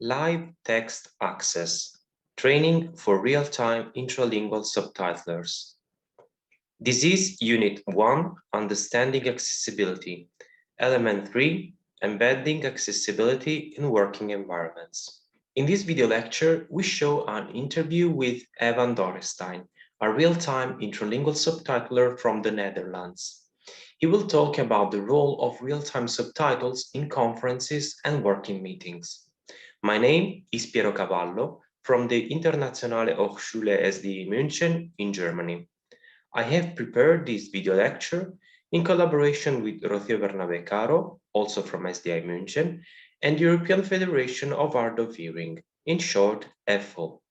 Live Text Access, Training for Real-Time Intralingual Subtitlers. This is Unit 1, Understanding Accessibility, Element 3, Embedding Accessibility in Working Environments. In this video lecture, we show an interview with Evan Dorrestein, a real-time intralingual subtitler from the Netherlands. He will talk about the role of real-time subtitles in conferences and working meetings. My name is Piero Cavallo from the Internationale Hochschule SDI München in Germany. I have prepared this video lecture in collaboration with Rocio Bernabé Caro, also from SDI München, and the European Federation of Art of Hearing, in short, EFHO.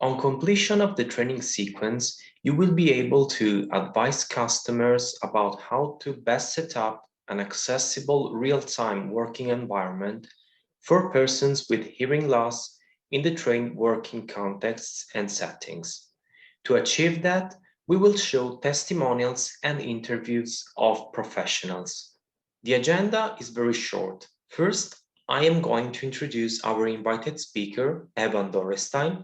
On completion of the training sequence, you will be able to advise customers about how to best set up an accessible real-time working environment for persons with hearing loss in the trained working contexts and settings. To achieve that, we will show testimonials and interviews of professionals. The agenda is very short. First, I am going to introduce our invited speaker, Evan Dorrestein.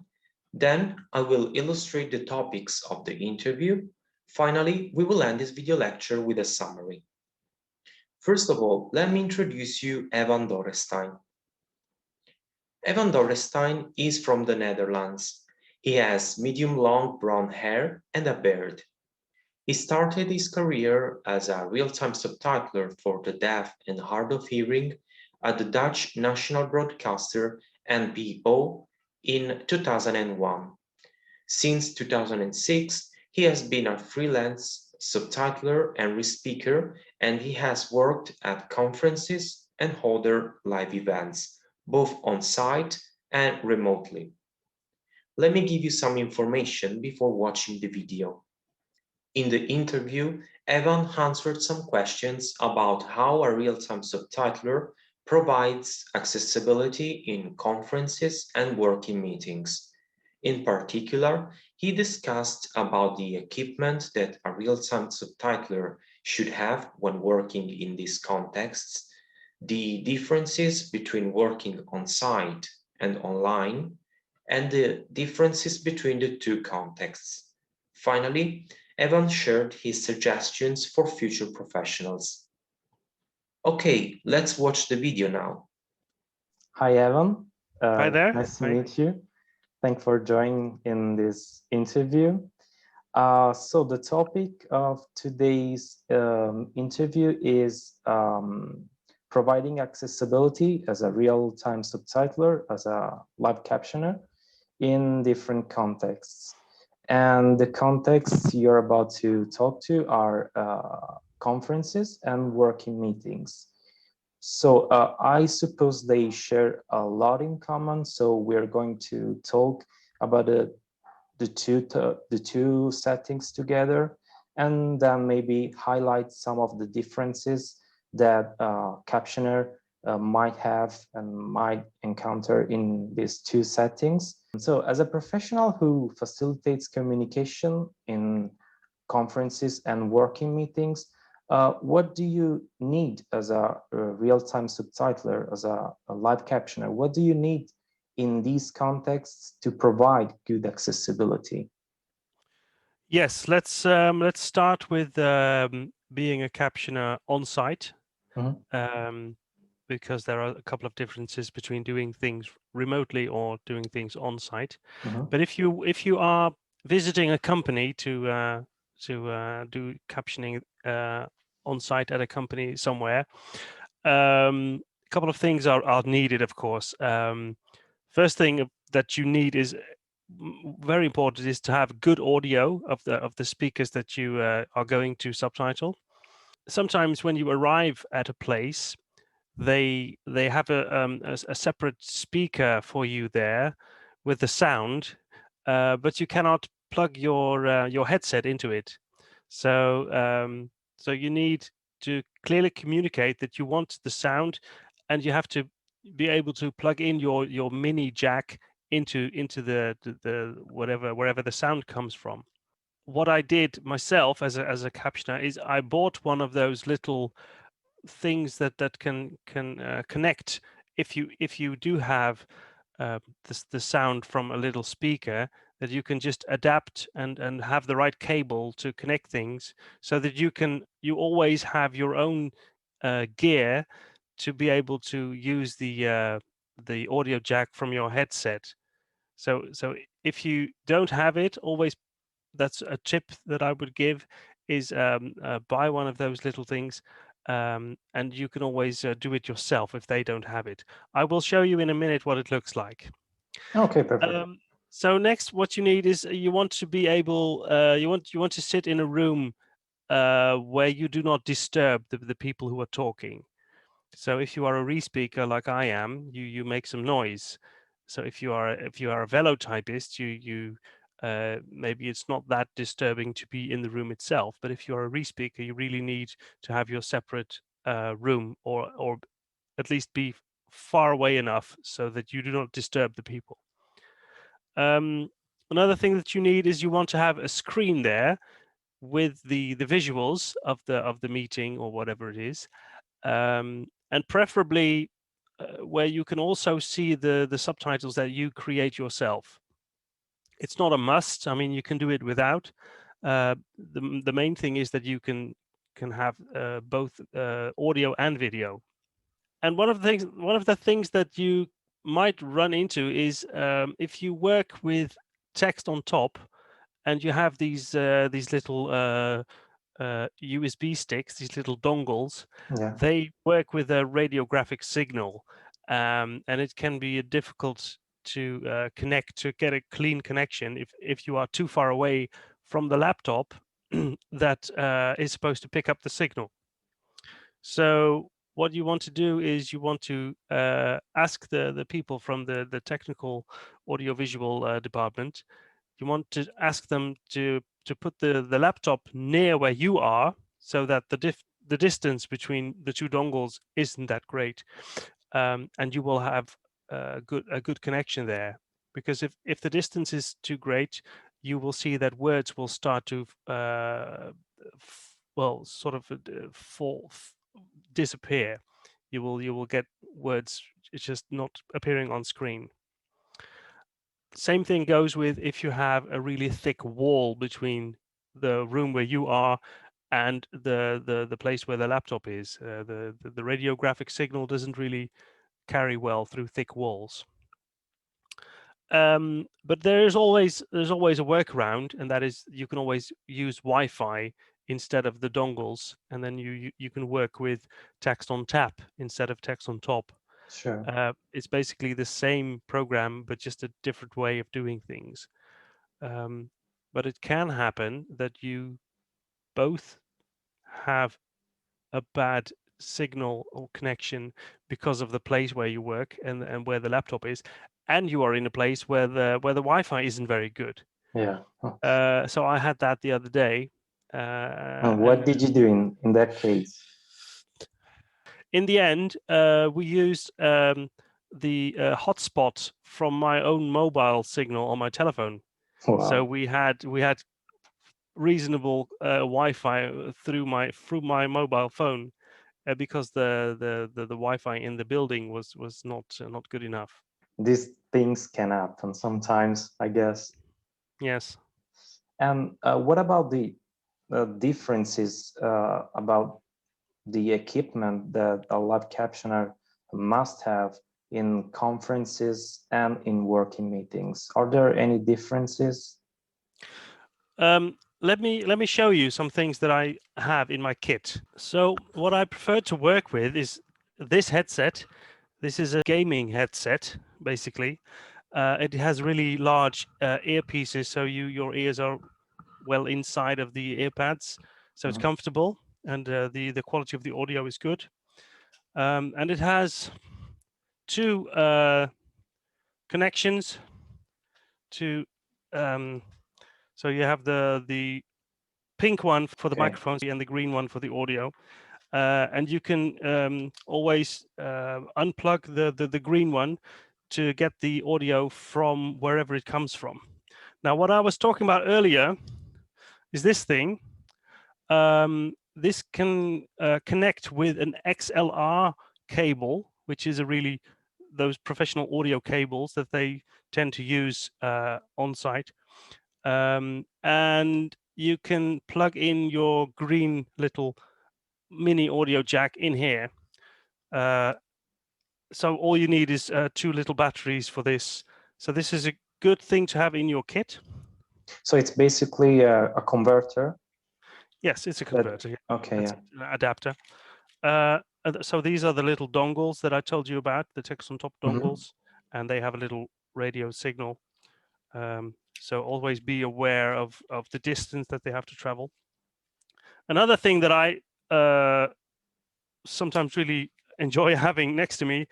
Then I will illustrate the topics of the interview. Finally, we will end this video lecture with a summary. First of all, let me introduce you Evan Dorrestein. Evan Dorrestein is from the Netherlands. He has medium-long brown hair and a beard. He started his career as a real-time subtitler for the deaf and hard of hearing at the Dutch national broadcaster NPO in 2001. Since 2006, he has been a freelance subtitler and re-speaker, and he has worked at conferences and other live events, both on-site and remotely. Let me give you some information before watching the video. In the interview, Evan answered some questions about how a real-time subtitler provides accessibility in conferences and working meetings. In particular, he discussed about the equipment that a real-time subtitler should have when working in these contexts, the differences between working on-site and online, and the differences between the two contexts. Finally, Evan shared his suggestions for future professionals. Okay, let's watch the video now. Hi, Evan. Hi there. Nice to meet you. Thanks for joining in this interview. So the topic of today's interview is providing accessibility as a real-time subtitler, as a live captioner in different contexts. And the contexts you're about to talk to are conferences and working meetings. So I suppose they share a lot in common. So we're going to talk about the two settings together, and then maybe highlight some of the differences that captioner might have and might encounter in these two settings. So as a professional who facilitates communication in conferences and working meetings, what do you need as a real-time subtitler, as a live captioner? What do you need in these contexts to provide good accessibility? Yes, let's start with being a captioner on site, because there are a couple of differences between doing things remotely or doing things on site. But if you are visiting a company to do captioning on site at a company somewhere, a couple of things are needed, of course. First thing that you need is very important is to have good audio of the speakers that you are going to subtitle. Sometimes when you arrive at a place, they have a separate speaker for you there with the sound, but you cannot plug your headset into it. So so you need to clearly communicate that you want the sound, and you have to be able to plug in your mini jack into the wherever the sound comes from. What I did myself as a captioner is I bought one of those little things that can connect if you do have the sound from a little speaker, that you can just adapt and have the right cable to connect things, so that you always have your own gear to be able to use the audio jack from your headset. So if you don't have it, always, that's a tip that I would give, is buy one of those little things, and you can always do it yourself if they don't have it. I will show you in a minute what it looks like. Okay, perfect. So next, what you need is you want to be able, you want to sit in a room where you do not disturb the people who are talking. So if you are a re-speaker like I am, you make some noise. So if you are a velotypist, you maybe it's not that disturbing to be in the room itself. But if you are a re-speaker, you really need to have your separate room, or at least be far away enough so that you do not disturb the people. Another thing that you need is you want to have a screen there with the visuals of the meeting or whatever it is, and preferably where you can also see the subtitles that you create yourself. It's not a must. I mean, you can do it without. The main thing is that you can have both audio and video. And one of the things that you might run into is if you work with text on top, and you have these little USB sticks, these little dongles. Yeah. They work with a radiographic signal, and it can be difficult to connect, to get a clean connection if you are too far away from the laptop that is supposed to pick up the signal. So what you want to do is you want to ask the people from the technical audiovisual department. You want to ask them to put the laptop near where you are, so that the distance between the two dongles isn't that great, and you will have a good connection there. Because if the distance is too great, you will see that words will start to well, sort of disappear. You will get words, it's just not appearing on screen. Same thing goes with if you have a really thick wall between the room where you are and the place where the laptop is. The radiographic signal doesn't really carry well through thick walls. But there's always a workaround, and that is you can always use Wi-Fi instead of the dongles, and then you can work with text on tap instead of text on top. Sure. It's basically the same program, but just a different way of doing things. But it can happen that you both have a bad signal or connection because of the place where you work and where the laptop is, and you are in a place where the Wi-Fi isn't very good. Yeah. So I had that the other day. And what did you do in that case? In the end, we used the hotspot from my own mobile signal on my telephone. Wow. So we had reasonable Wi-Fi through my mobile phone, because the Wi-Fi in the building was not good enough. These things can happen sometimes, I guess. Yes. And what about the differences about the equipment that a live captioner must have in conferences and in working meetings? Are there any differences? Let me show you some things that I have in my kit. So what I prefer to work with is this headset. This is a gaming headset, basically. It has really large earpieces, so your ears are well inside of the earpads, so it's comfortable, and the quality of the audio is good. And it has two connections to so you have the pink one for the microphones and the green one for the audio, and you can always unplug the green one to get the audio from wherever it comes from. Now, what I was talking about earlier is this thing. This can connect with an XLR cable, which is a really those professional audio cables that they tend to use on site, and you can plug in your green little mini audio jack in here. So all you need is 2 little batteries for this. So this is a good thing to have in your kit. So it's basically a converter. Yes, it's a converter. Okay, yeah. An adapter. So these are the little dongles that I told you about, the Texon Top dongles, and they have a little radio signal. So always be aware of the distance that they have to travel. Another thing that I sometimes really enjoy having next to me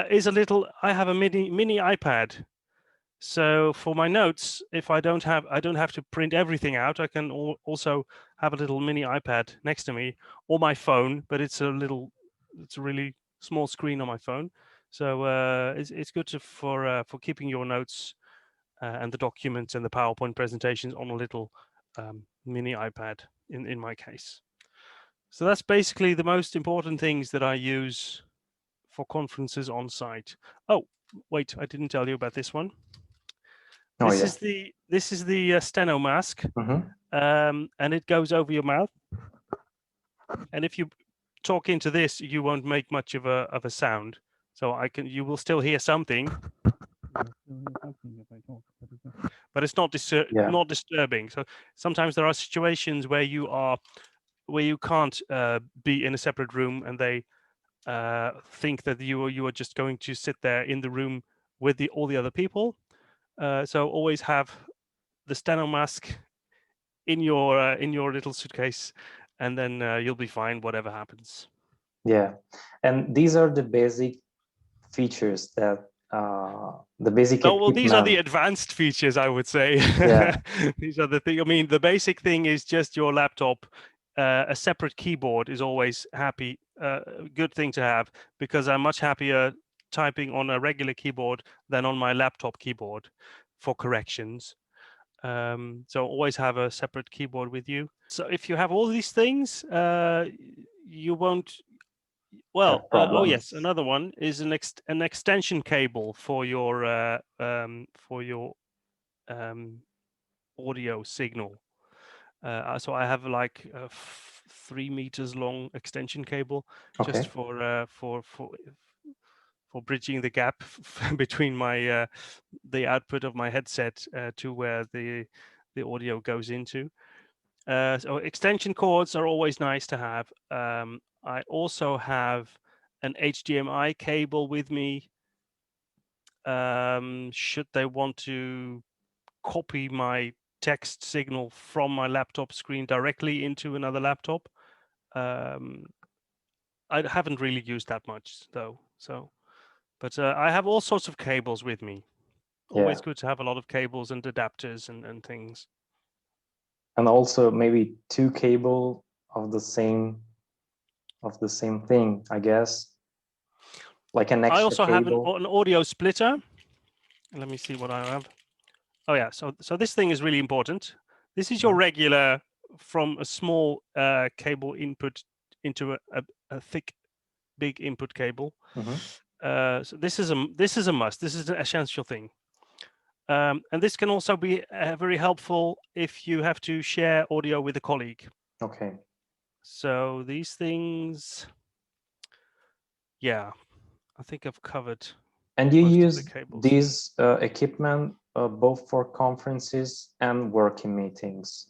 is I have a mini iPad. So for my notes, if I don't have to print everything out, I can also have a little mini iPad next to me, or my phone, but it's a really small screen on my phone. So it's good for keeping your notes and the documents and the PowerPoint presentations on a little mini iPad in my case. So that's basically the most important things that I use for conferences on site. Oh, wait, I didn't tell you about this one. This is the Steno mask, and it goes over your mouth. And if you talk into this, you won't make much of a sound. So you will still hear something, but it's not disturbing. So sometimes there are situations where you can't be in a separate room, and they think that you are just going to sit there in the room with all the other people. So always have the Steno mask in your little suitcase, and then you'll be fine whatever happens. Yeah, and these are the basic features that the basic. Oh well, these are the advanced features, I would say. Yeah. These are the thing. I mean, the basic thing is just your laptop. A separate keyboard is always a good thing to have, because I'm much happier typing on a regular keyboard than on my laptop keyboard for corrections. So always have a separate keyboard with you. So if you have all these things, you won't. Well, oh yes, another one is an extension cable for your audio signal. So I have like a 3 meters long extension cable, just for bridging the gap between my the output of my headset to where the audio goes into. So extension cords are always nice to have. I also have an HDMI cable with me. Should they want to copy my text signal from my laptop screen directly into another laptop. I haven't really used that much though. But I have all sorts of cables with me. Always good to have a lot of cables and adapters and things. And also maybe 2 cable of the same thing, I guess. Like an extra I also cable. have an audio splitter. Let me see what I have. Oh yeah, so this thing is really important. This is your regular from a small cable input into a thick, big input cable. So this is a must. This is an essential thing. And this can also be very helpful if you have to share audio with a colleague. Okay. So these things, yeah, I think I've covered. And you use these equipment both for conferences and working meetings?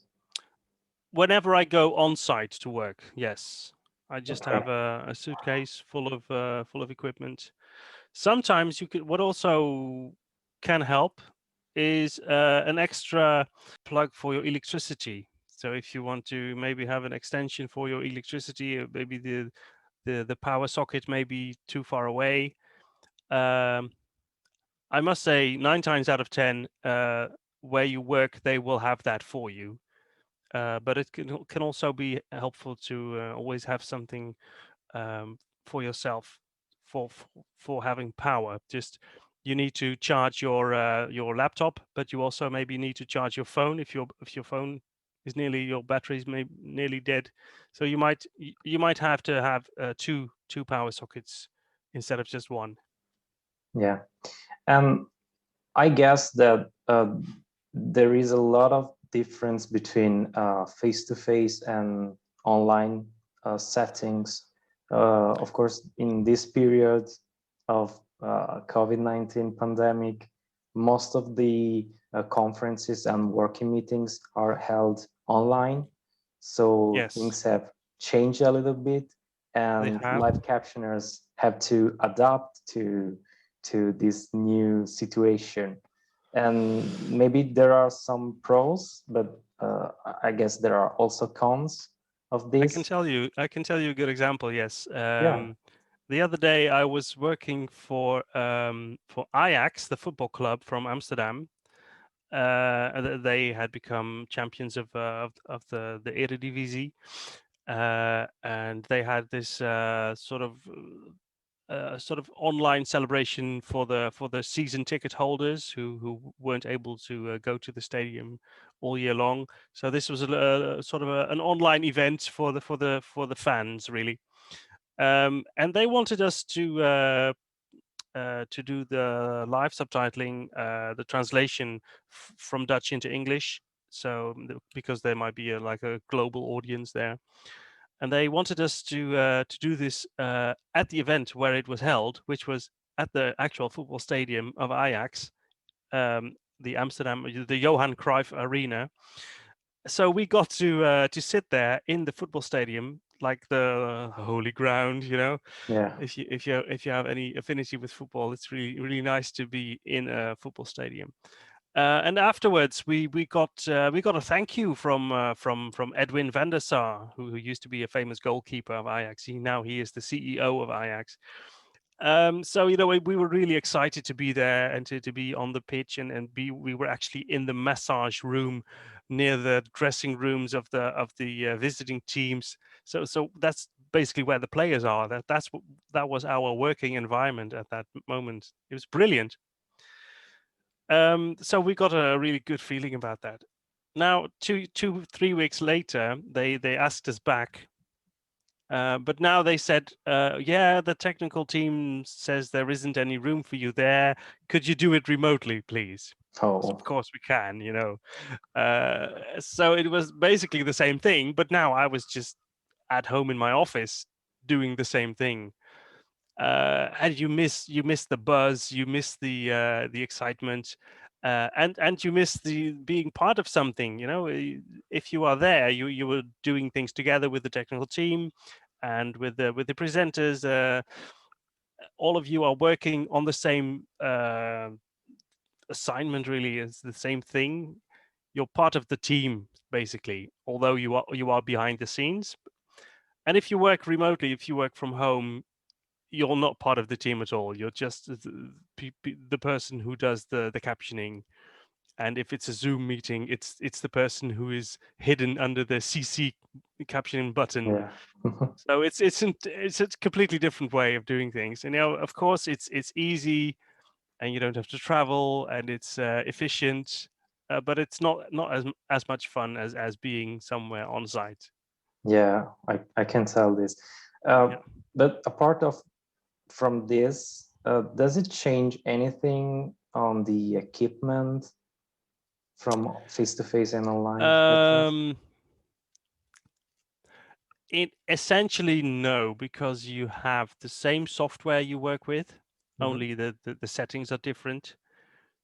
Whenever I go on site to work, yes. I just have a suitcase full of equipment. Sometimes what also can help is an extra plug for your electricity. So if you want to maybe have an extension for your electricity, maybe the power socket may be too far away. I must say 9 times out of 10, where you work, they will have that for you. But it can also be helpful to always have something for yourself for having power. Just you need to charge your laptop, but you also maybe need to charge your phone if your phone is your battery's nearly dead. So you might have to have two power sockets instead of just one. Yeah, and I guess that there is a lot of difference between face-to-face and online settings. Of course, in this period of COVID-19 pandemic, most of the conferences and working meetings are held online. So Yes, things have changed a little bit, they and have. live captioners have to adapt to this new situation. And maybe there are some pros, but I guess there are also cons of I can this. tell you a good example. Yes. Yeah. The other day I was working for Ajax, the football club from Amsterdam. They had become champions of the Eredivisie, and they had this sort of online celebration for the season ticket holders who weren't able to go to the stadium all year long. So this was a sort of an online event for the fans, really. And they wanted us to do the live subtitling, the translation from Dutch into English. So because there might be like a global audience there, and they wanted us to do this at the event where it was held, which was at the actual football stadium of Ajax, the Amsterdam, the Johan Cruyff Arena. So we got to sit there in the football stadium, like the holy ground, you know. Yeah. If you have any affinity with football, it's really nice to be in a football stadium. And afterwards, we got a thank you from Edwin van der Sar, who used to be a famous goalkeeper of Ajax. He is the CEO of Ajax. So we were really excited to be there and to be on the pitch we were actually in the massage room near the dressing rooms of the visiting teams. So that's basically where the players are. That was our working environment at that moment. It was brilliant. So we got a really good feeling about that. Now, 3 weeks later, they asked us back, but now they said, yeah, the technical team says there isn't any room for you there. Could you do it remotely, please? So Oh. of course we can, so it was basically the same thing, but now I was just at home in my office doing the same thing. And you miss the buzz, you miss the excitement, and you miss the being part of something. If you are there, you were doing things together with the technical team and with the presenters. All of you are working on the same assignment. Really, it's the same thing. You're part of the team, basically, although you are behind the scenes. And if you work remotely, if you work from home, you're not part of the team at all. You're just the person who does the captioning. And if it's a Zoom meeting, it's the person who is hidden under the CC captioning button. Yeah. So it's a completely different way of doing things. And of course, it's easy, and you don't have to travel, and it's efficient, but it's not as much fun as being somewhere on site. Yeah, I can tell this. Yeah. But apart from this, does it change anything on the equipment from face-to-face and online meetings? It essentially no, because you have the same software you work with, only the settings are different.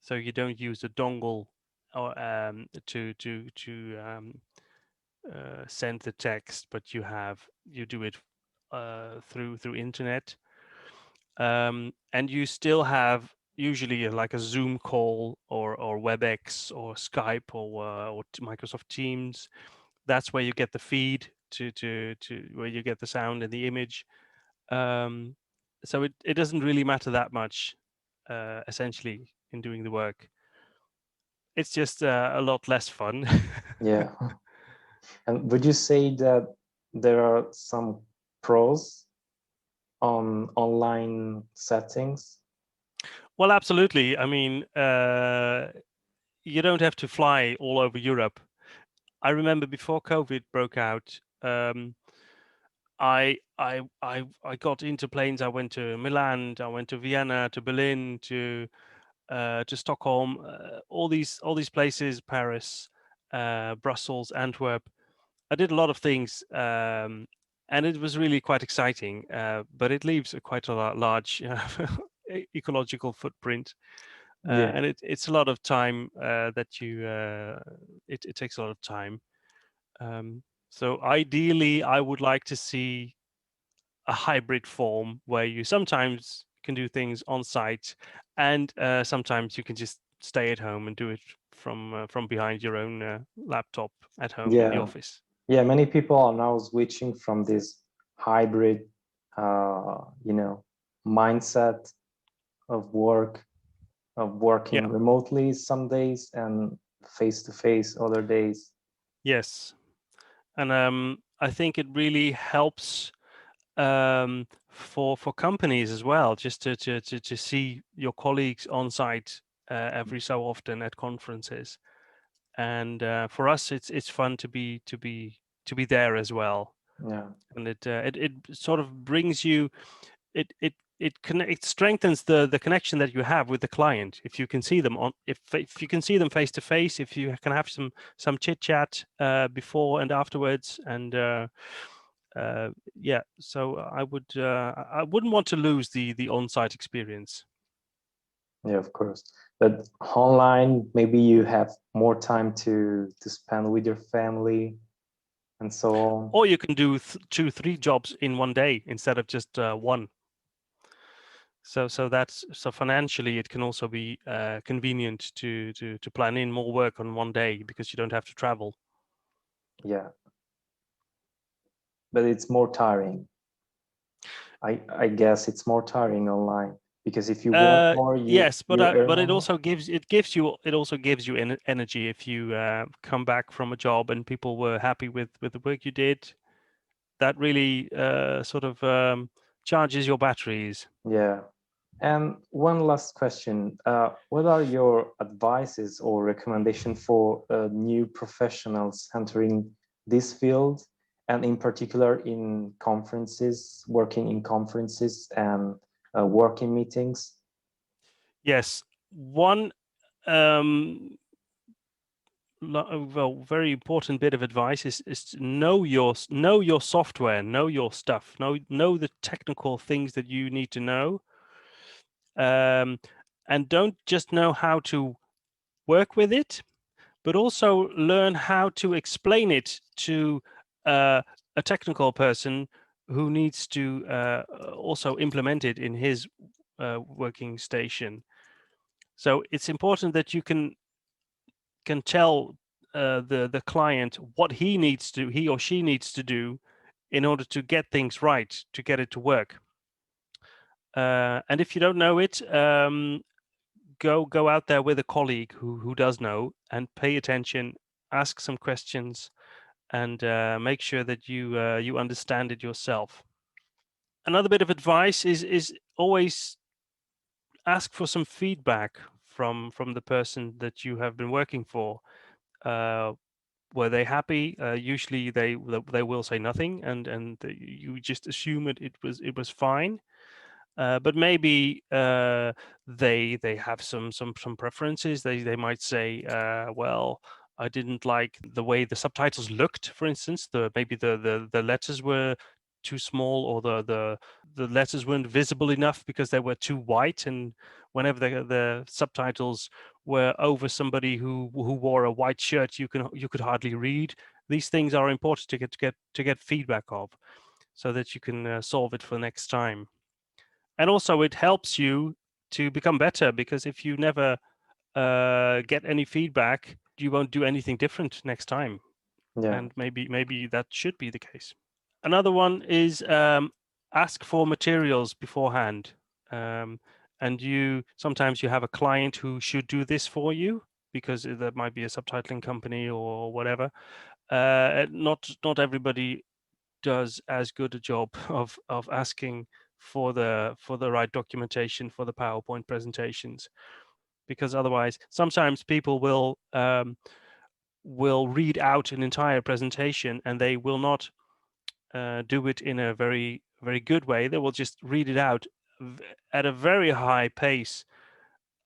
So you don't use a dongle or to send the text, but you do it through internet, and you still have usually like a Zoom call or WebEx or Skype or Microsoft Teams. That's where you get the feed to where you get the sound and the image. So it doesn't really matter that much, essentially, in doing the work. It's just a lot less fun. Yeah. And would you say that there are some pros on online settings? Well, absolutely. I mean, you don't have to fly all over Europe. I remember before COVID broke out, I got into planes. I went to Milan, I went to Vienna, to Berlin, to Stockholm, all these places, Paris, Brussels, Antwerp. I did a lot of things, and it was really quite exciting. But it leaves quite a large ecological footprint, Yeah. and it's a lot of time that you. It takes a lot of time. So ideally, I would like to see a hybrid form where you sometimes can do things on site, and sometimes you can just stay at home and do it from behind your own laptop at home in the Yeah. office. Yeah, many people are now switching from this hybrid, mindset of working remotely some days and face to face other days. Yes, and I think it really helps for companies as well, just to see your colleagues on site every so often at conferences. And for us, it's fun to be there as well. Yeah. And it sort of brings you, it strengthens the connection that you have with the client. If you can see them if you can see them face to face, if you can have some chit chat before and afterwards, and yeah, so I wouldn't want to lose the on-site experience. Yeah, of course. But online, maybe you have more time to spend with your family and so on. Or you can do 2-3 jobs in one day instead of just one. So financially, it can also be convenient to plan in more work on one day because you don't have to travel. Yeah, but it's more tiring. I guess it's more tiring online, because if you work more, yes, but you earn it more. also gives you energy if you come back from a job and people were happy with the work you did. That really sort of charges your batteries. Yeah. And one last question. What are your advices or recommendation for new professionals entering this field, and in particular in conferences, working in conferences and working meetings? Yes, one very important bit of advice is to know your software, know your stuff, know the technical things that you need to know, and don't just know how to work with it, but also learn how to explain it to a technical person who needs to also implement it in his working station. So it's important that you can tell the client what he or she needs to do in order to get things right, to get it to work. And if you don't know it, go out there with a colleague who does know, and pay attention, ask some questions, and make sure that you understand it yourself. Another bit of advice is always ask for some feedback from the person that you have been working for. Were they happy? Usually they will say nothing, and you just assume it was fine. But maybe they have some preferences. They might say, well, I didn't like the way the subtitles looked, for instance. Maybe the letters were too small, or the letters weren't visible enough because they were too white, and whenever the subtitles were over somebody who wore a white shirt, you could hardly read. These things are important to get feedback of, so that you can solve it for next time. And also it helps you to become better, because if you never get any feedback, you won't do anything different next time. Yeah. And maybe that should be the case. Another one is ask for materials beforehand. And sometimes you have a client who should do this for you, because there might be a subtitling company or whatever. Not everybody does as good a job of asking for the right documentation for the PowerPoint presentations, because otherwise sometimes people will read out an entire presentation and they will not do it in a very, very good way. They will just read it out at a very high pace,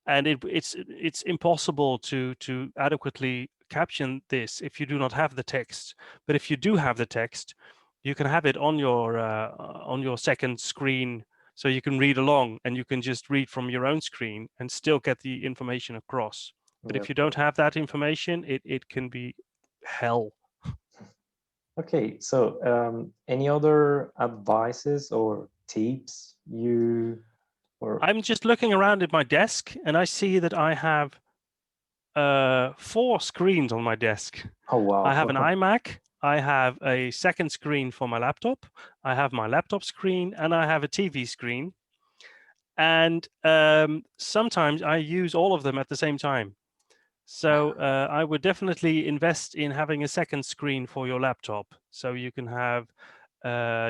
and it's impossible to adequately caption this if you do not have the text. But if you do have the text, you can have it on your second screen, so you can read along, and you can just read from your own screen and still get the information across. But if you don't have that information, it can be hell. Okay, so any other advices or tips you or I'm just looking around at my desk, and I see that I have 4 screens on my desk. oh wow. I have an iMac, I have a second screen for my laptop, I have my laptop screen, and I have a TV screen. And sometimes I use all of them at the same time. So I would definitely invest in having a second screen for your laptop, so you can have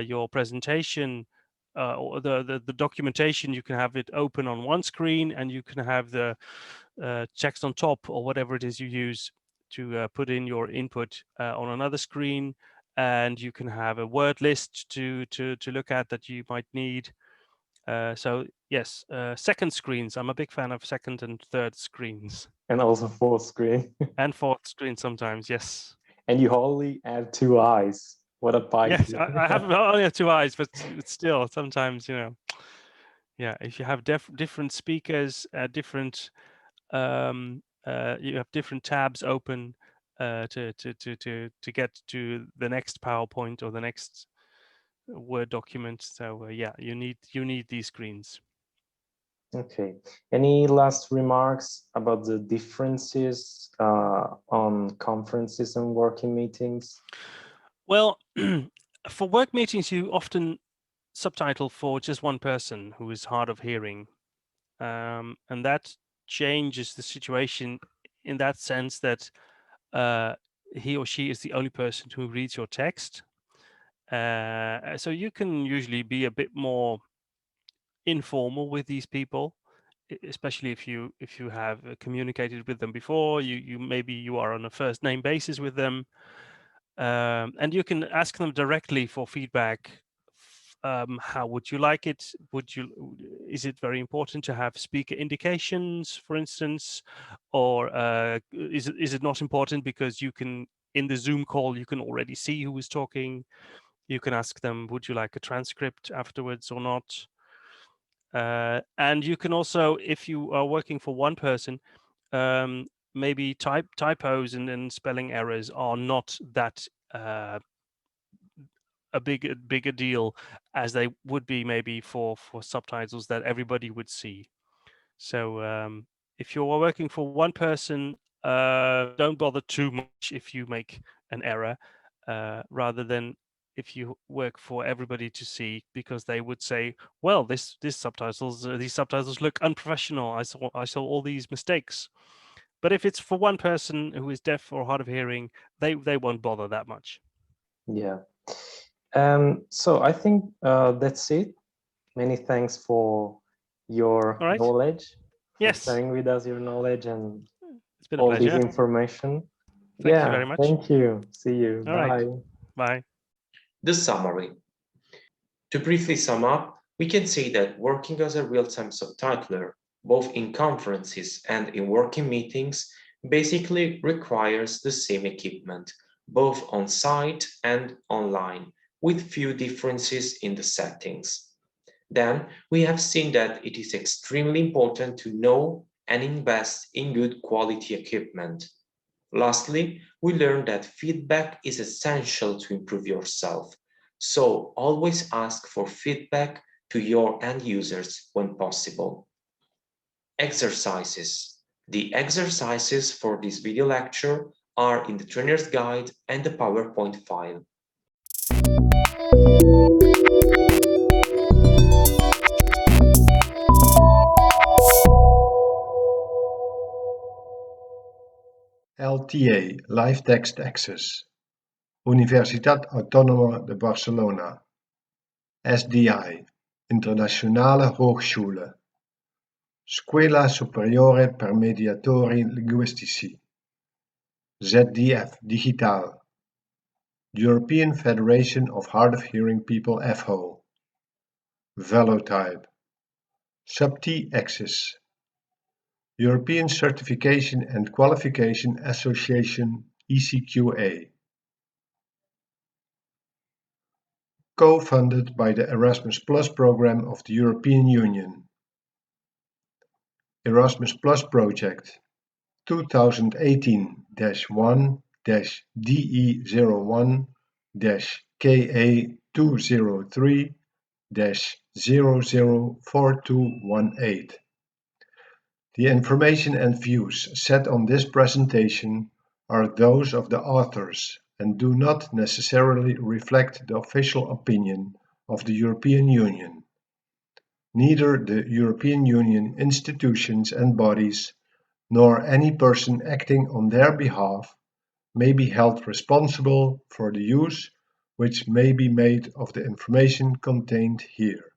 your presentation or the documentation. You can have it open on one screen, and you can have the text on top, or whatever it is you use to put in your input on another screen. And you can have a word list to look at that you might need. So yes, second screens. I'm a big fan of second and third screens. And also full screen. And fourth screen sometimes, yes. And you only have 2 eyes. What a bite. Yes, I have only have 2 eyes, but still, sometimes, yeah, if you have different speakers, different, you have different tabs open to get to the next PowerPoint or the next Word document. So yeah, you need these screens. Okay. Any last remarks about the differences on conferences and working meetings? Well, for work meetings, you often subtitle for just one person who is hard of hearing. And that changes the situation in that sense that he or she is the only person who reads your text. So you can usually be a bit more informal with these people, especially if you have communicated with them before. You maybe you are on a first name basis with them, and you can ask them directly for feedback. How would you like it? Is it very important to have speaker indications, for instance, or is it not important because you can, in the Zoom call, you can already see who is talking? You can ask them, would you like a transcript afterwards or not? And you can also, if you are working for one person, maybe typos and spelling errors are not that a bigger deal as they would be maybe for subtitles that everybody would see. So if you are working for one person, don't bother too much if you make an error, rather than if you work for everybody to see, because they would say, well, these subtitles look unprofessional. I saw all these mistakes. But if it's for one person who is deaf or hard of hearing, they won't bother that much. Yeah. So I think that's it. Many thanks for your knowledge. Yes. For sharing with us your knowledge and it's been a all pleasure. this information. Thank you very much. Thank you. See you. All Bye. Right. Bye. The summary. To briefly sum up, we can say that working as a real-time subtitler, both in conferences and in working meetings, basically requires the same equipment, both on-site and online, with few differences in the settings. Then we have seen that it is extremely important to know and invest in good quality equipment. Lastly, we learned that feedback is essential to improve yourself. So always ask for feedback to your end users when possible. Exercises. The exercises for this video lecture are in the trainer's guide and the PowerPoint file. LTA, Live Text Access. Universitat Autónoma de Barcelona. SDI, Internationale Hochschule. Scuola Superiore per Mediatori Linguistici. ZDF, Digitaal. European Federation of Hard of Hearing People FHO, Velotype, Sub-T Access, European Certification and Qualification Association ECQA, co-funded by the Erasmus Plus program of the European Union. Erasmus Plus project 2018-1-DE01-KA203-004218. The information and views set on this presentation are those of the authors and do not necessarily reflect the official opinion of the European Union. Neither the European Union institutions and bodies nor any person acting on their behalf may be held responsible for the use which may be made of the information contained here.